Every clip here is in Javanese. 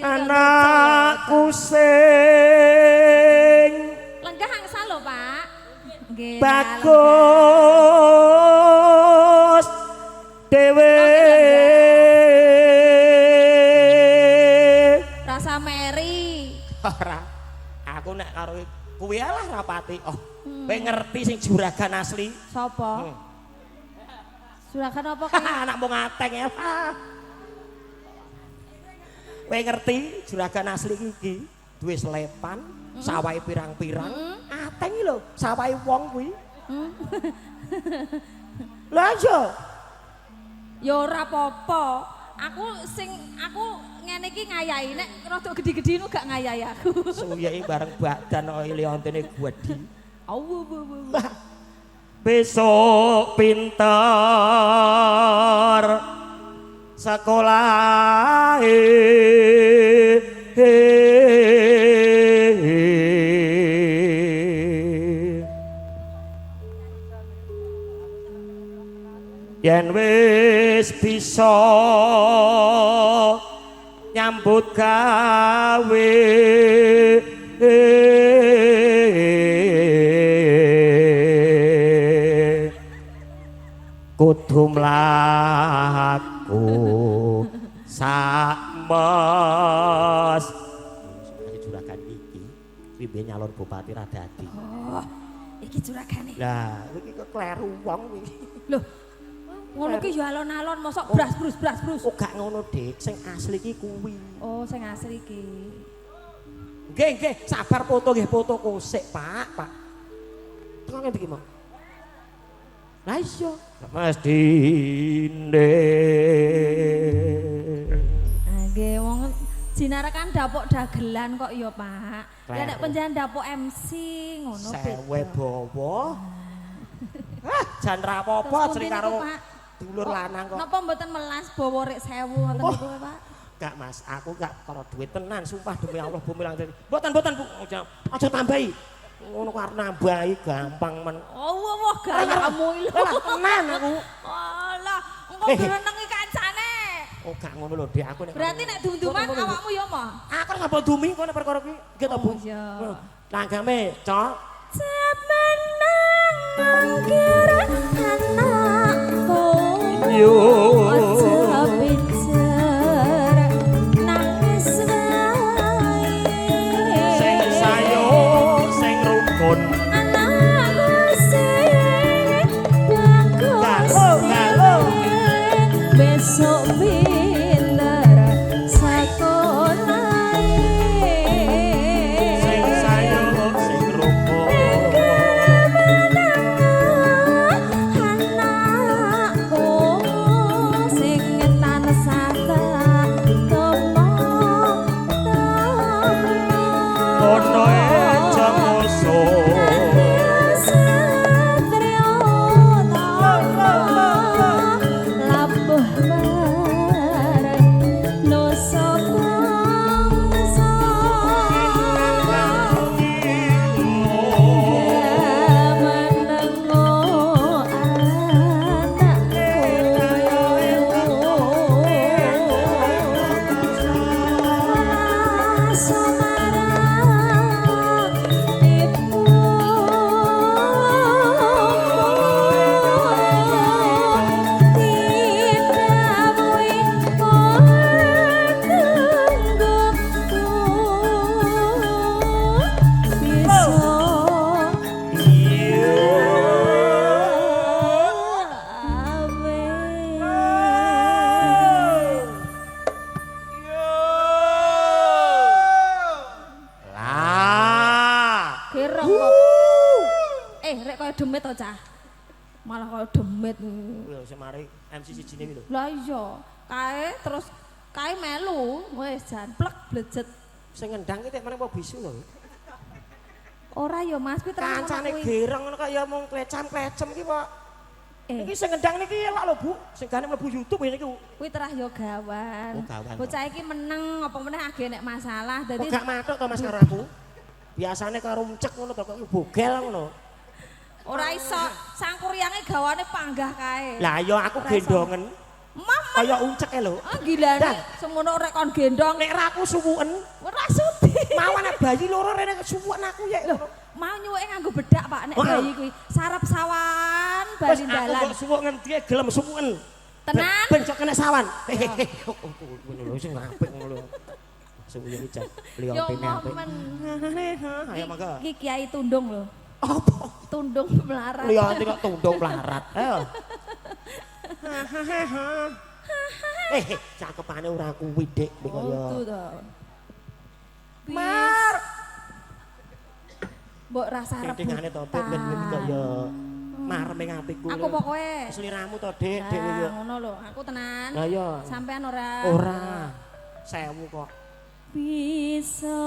Anakku sing lenggah angsal lho, Pak. Nggih. bagus dewe Rasa meri. ora. Aku nek karo kuwi lah rapati. Oh, kowe ngerti sing juragan asli? Sopo? Juragan apa ki? Anak mung ateng ya. Kowe ngerti juragan asli iki duwe selepan, sawahe pirang-pirang, ateng lho, sawahe wong kuwi. Lah iya. Ya ora apa-apa. Aku ngene iki ngayahi nek rada gedhi-gedhi nu gak ngayahi aku. Suyeke bareng badan kaya liontene gwedi. Awu. Besok pinter sekolah yen wis bisa nyambut gawe kudu mlaku sakmes juragan iki piye nyalon bupati ra dadi. Oh, iki juragane. Lah, iki kok kleru wong kuwi. Lho, ngono ki ya alon-alon mosok bras-brus. Oh, gak ngono, Dik. Sing asli iki kuwi. Oh, sing asli iki. Nggih, sabar foto nggih foto kosik, Pak. Tengok ngendi iki, Mang? Lah iya, Mas Dinde. Nggih, wong Jinara kan dapuk dagelan kok ya, Pak. Lah nek panjenengan dapuk MC ngono Sewe bawa. Jan ra apa-apa jering karo dulur lanang kok. Napa mboten melas bawa rek 1000 ngoten niku, Pak? Gak Mas, aku gak karo duit tenan, sumpah demi Allah bumi langit. Mboten Bu, aja tambahi. Ngono karo nambahi gampang men. Oh, wah gayamu lho. Lah tenan aku. Alah, engko grenengi kancane. Oh, gak ngono lho, Dik, aku nek. Berarti nek dum-duman awakmu ya mah. Aku ngapa dumi kok nek perkara iki? Nggih to, Bu. Oh iya. Langgame, Cok. Semenang kira anakku. Yo. Aja bicara nangis wae. Sing sayo, sing rukun. Anakku sing bagus. Galo. Besok pinter sekolah. Sing sayo, sing rukun. Anakku sing ngetan saka Ono aja musuh. Rek kaya demit to, Cah. Malah kaya demit. Lho semari MC sijine iki lho. Lah iya, terus kae melu wis jan plek blejet. Sing ngendang iki tek meneng apa bisu lho. Ora ya Mas, kuwi terang Kancane gereng ngono kaya mung klecam-klecem iki, Pak. Iki sing ngendang niki elok lho, Bu. Sing gane mlebu YouTube iki. Kuwi terah ya gawan. Oh, gawan. Bocah iki meneng apa meneh age nek masalah. Dadi kok gak matuk to Mas karo aku. Biasane karo rumcek ngono to kok bogel ngono. Ora iso, sangkuriange gawane panggah kae. Lah ya aku gendongen. Mamen. Kaya uncek lho. Ah gilane Dan. semono rek kon gendong. Nek ra aku suwuken, Ora sudi. mau anak bayi loro rene suwuken aku ya. Loh, mau nyuwuke nganggo bedak Pak nek bayi kuwi. Sarap sawan Wis bali aku dalan. kok suwuk ngendi gelem suwuken. Tenan. Ben cok kena sawan. Ngono lho sing apik ngono lho. Suwuke iki cek liya Yo pene apik. momen. Ayo mangga. Iki Kiai Tundung lho. Apa? Tundung melarat. Liyanti kok tundung melarat. Ayo. Cakepane ora kuwi, Dik, kaya. Oh, to. Mar. Mbok rasa arep. Tingane to, Dik, ben kaya mareme ngapiku. Aku pokoke Sliramu to, Dik, Dik yo. ngono lho, aku tenan. Lah iya. Sampean ora. Ora. 1000 kok. Bisa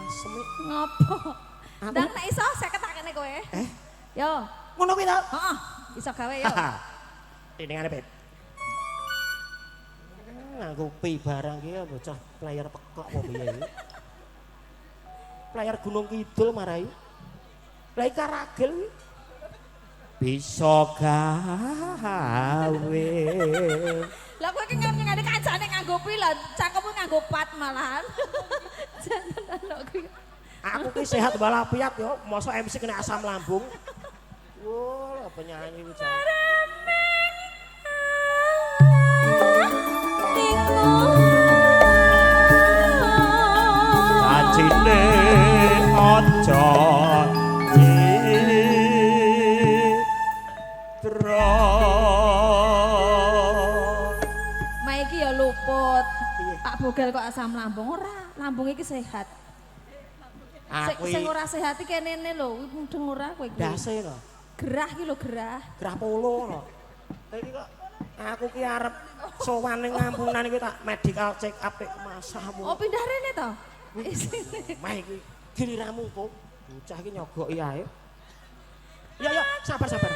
Asem. ngopo? Apa? Ndang nek iso 50 tak kene kowe. Yo. Ngono kuwi to? Heeh, iso gawe yo. Tiningane, Pit. Nganggo pi barang ki ya bocah player pekok apa piye iki. Player Gunung Kidul marai. Lah iki karagel kuwi. Bisa gawe. Lah kowe ki ngene kancane nganggo pi lah, cangkemmu nganggo pat malahan. Jangan ana kuwi. Aku ki sehat walafiat yo, mosok MC kena asam lambung. Wah, penyanyi iki. Cacine aja citra. Maiki ya luput. Piye? Pak Bogal kok asam lambung ora, lambung iki sehat. Aku Sing ora sehat iki kene lho, mudeng ora kowe iki. dase to. Gerah iki lho gerah. Gerah polo to. Iki kok aku ki arep sowan ning ngampunan iki tak medical check up masamu. Oh pindah rene to? Mah iki giliramu kok. Bocah iki nyogoki ae. Ya ya, sabar sabar.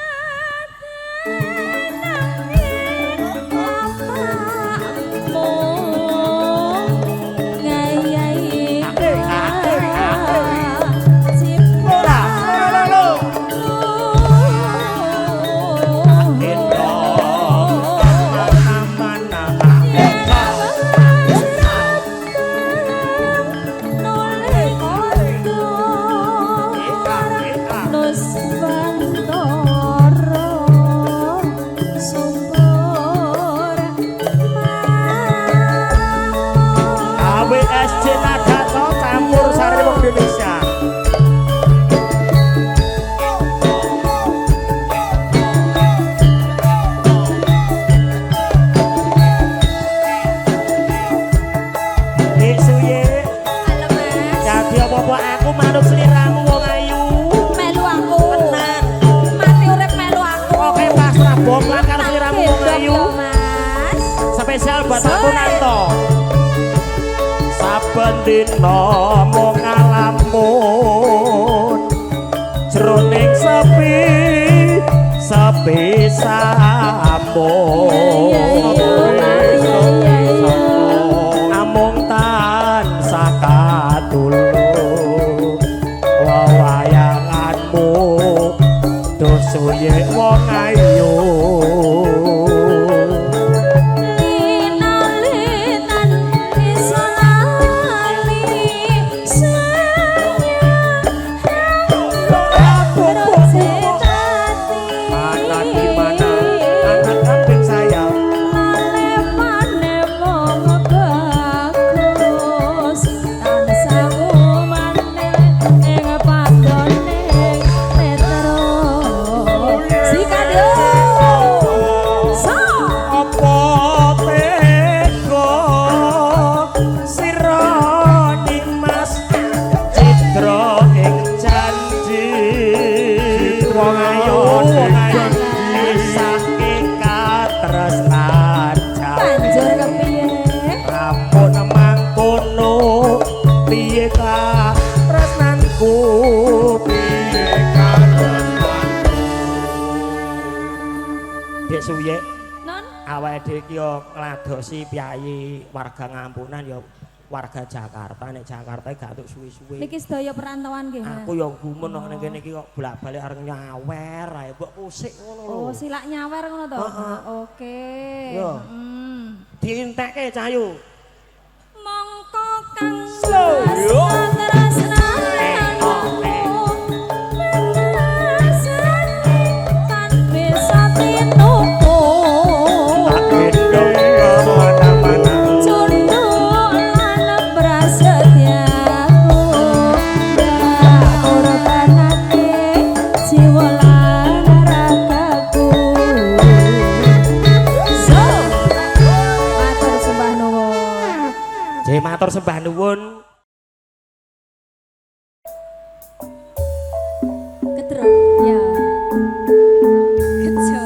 AWSC Nagato campur sari wong Indonesia. Nek suye Halo Mas. dadi apa-apa aku manut sliramu wong ayu. Melu aku. Tenan. Mati urip melu aku. Oke pasrah bongkar karo sliramu wong ayu. Mas. Spesial buat aku Nanto. Saben dina mung ngalamun jroning sepi sampun namung tansah katulung wewayanganmu dosuye wong ayu. Awake dhewe iki yo ngladosi piyayi warga Ngampunan yo warga Jakarta, nek Jakarta gak entuk suwe-suwe. Niki sedaya perantauan nggih. Aku yo gumun kok ning kene iki kok bolak-balik arep nyawer ae, mbok pusik ngono lho. Oh, silak nyawer ngono to. Oke. Yo. Dientekke Cayu. Mongko kang Slow. Matur sembah nuwun. Kedrok ya. Kecil.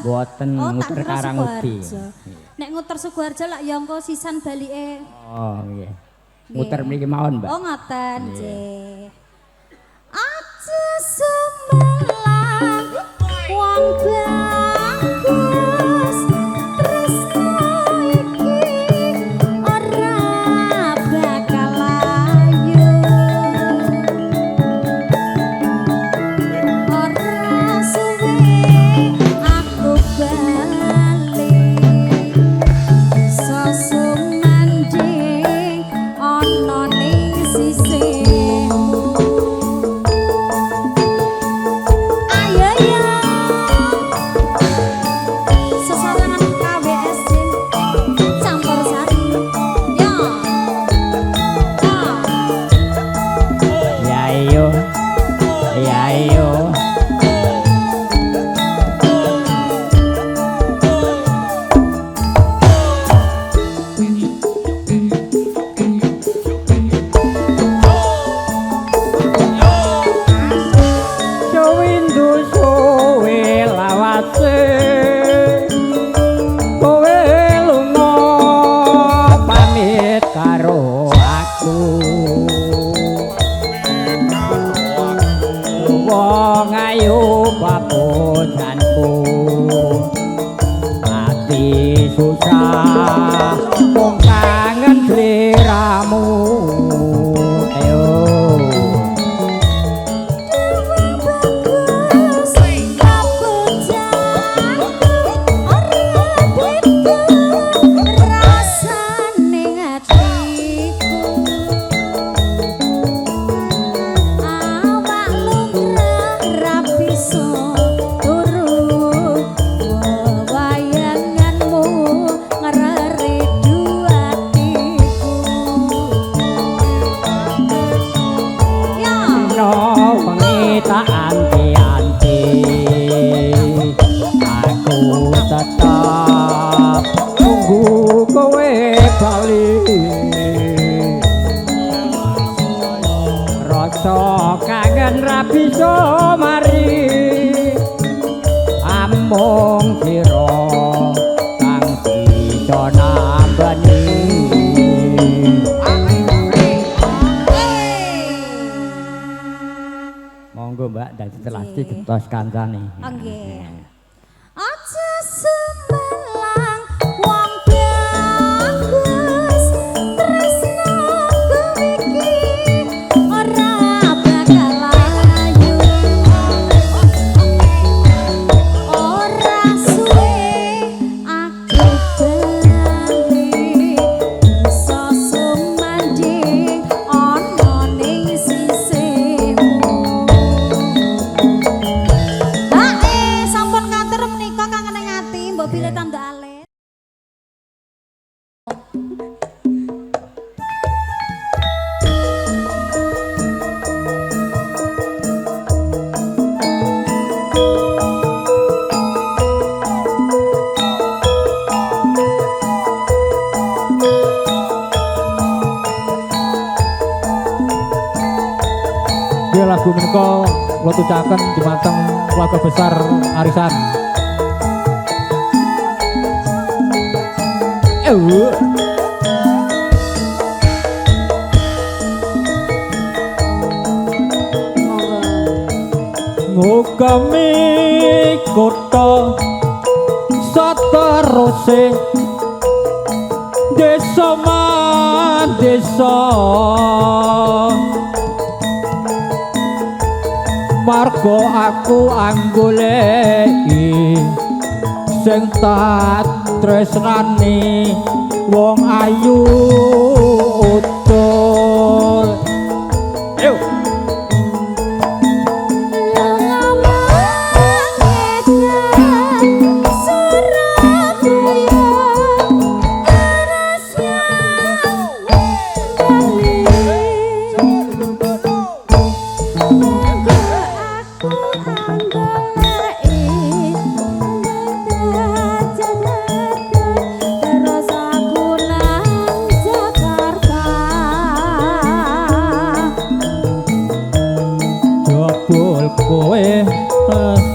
Boten nguter Karangudi. Nek nguter Sukoharjo lak ya engko sisan balike. Oh nggih. Nguter mriki mawon, Mbak. Oh ngoten, nggih. Aja semelang wong bagus tresno iki ora bakal layu. Ora suwe aku bali sosum manding ana ning sisihmu. Ayo ya sesarangan KWSJ campur sari ya Ya iyo. Ya iyo. Sewindu suwe lawase kowe lunga pamit karo aku wong ayu papojanku ati susah wong kangen sliramu ayo rasane ati tak anti-anti aku tetap tunggu kowe bali rasa kangen ra bisa mari amung sira kang bisa nambani monggo Mbak dan setelah digetos kancane nggih aja semelang wong bagus tresno iki ora bakal ayu ora suwe aku bali iso sumanding ana ning sisihmu sampun ngatur menika kangen ing ati mbok bilih tanda alit Dia lagu menika kula tucaken dumateng keluarga besar arisan. Ngukami kota sateruse desa man desa margo aku anggoleki sing tak tresnani wong ayu utul ayo kowe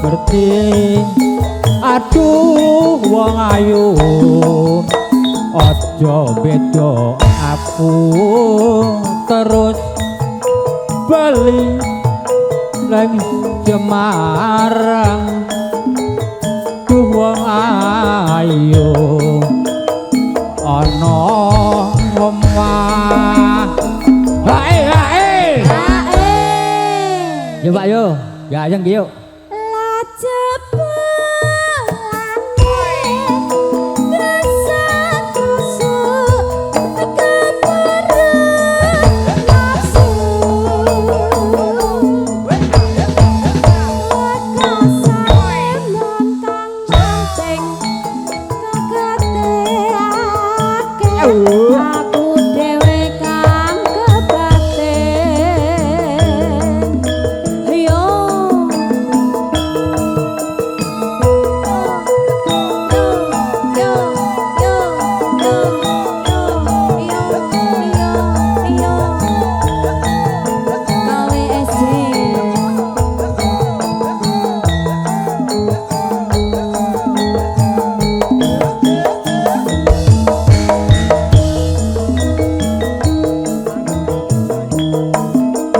ngerti aduh wong ayu aja beda aku terus bali nang Semarang duh wong ayu ana omah hae hae yo Pak yo ya yang yuk aku dhewe kang kebaten yo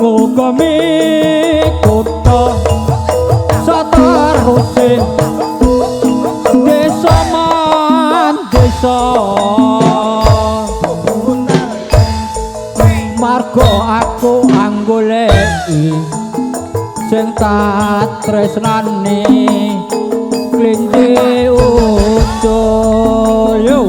ngukami kota sateruse desa man desa margo aku anggoleki sing tak tresnani klinci ucul yo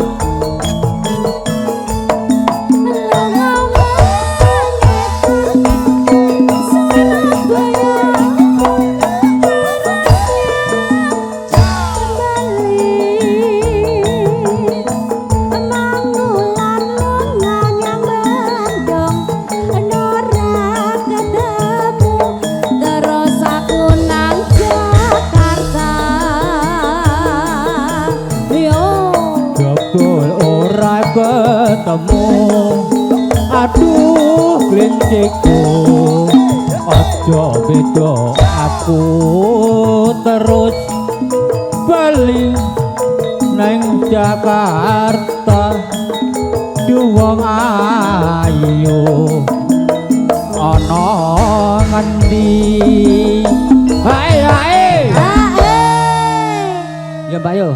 terus iku aja beda aku terus bali neng Jakarta duwong ayu ana ngendi hae hae ya Mbak yo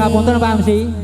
ngapunten Pak MC.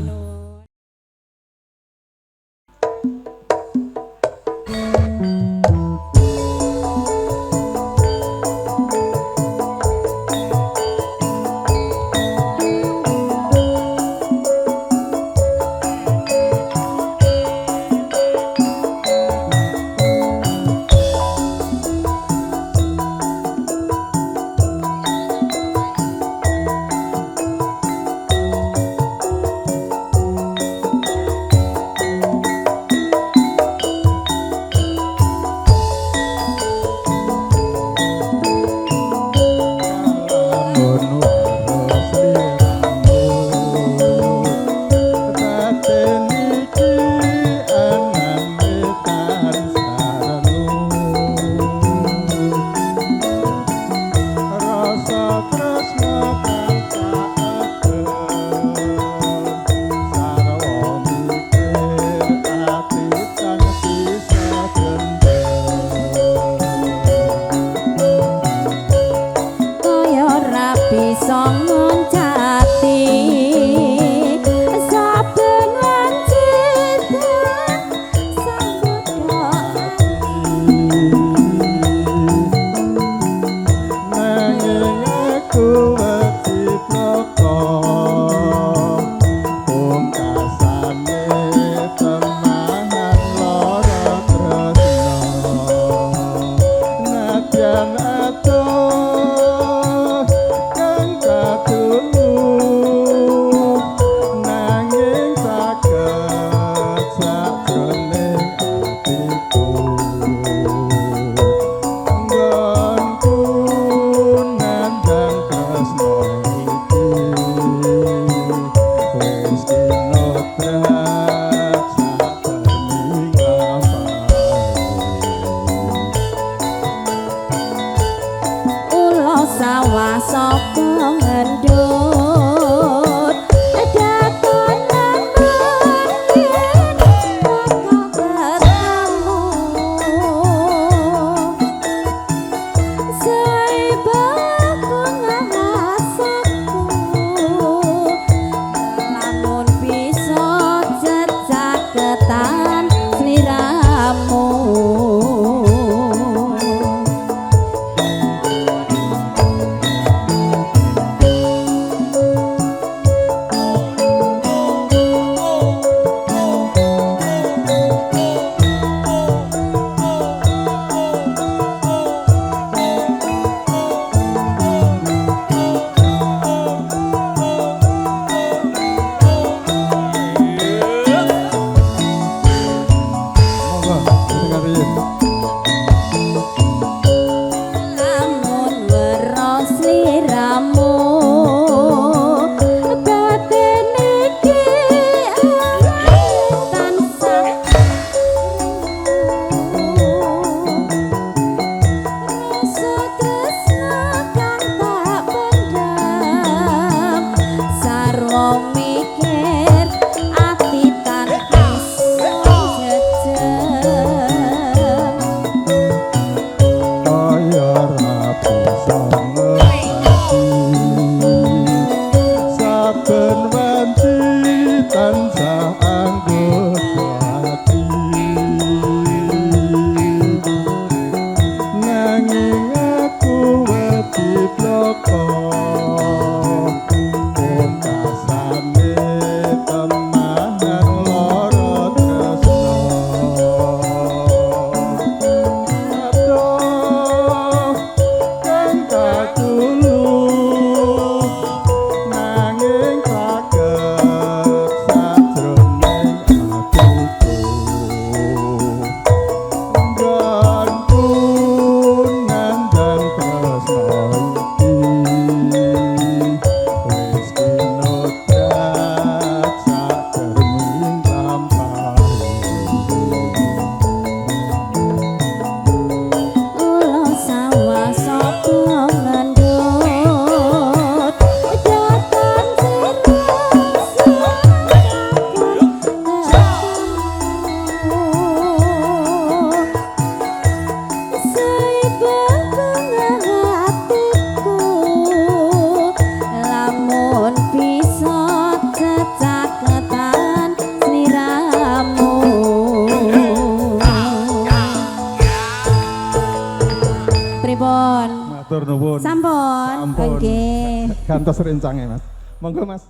Matur nuwun. Sampun. Sampun. Nggih. Gantos rencangnya Mas. Monggo Mas.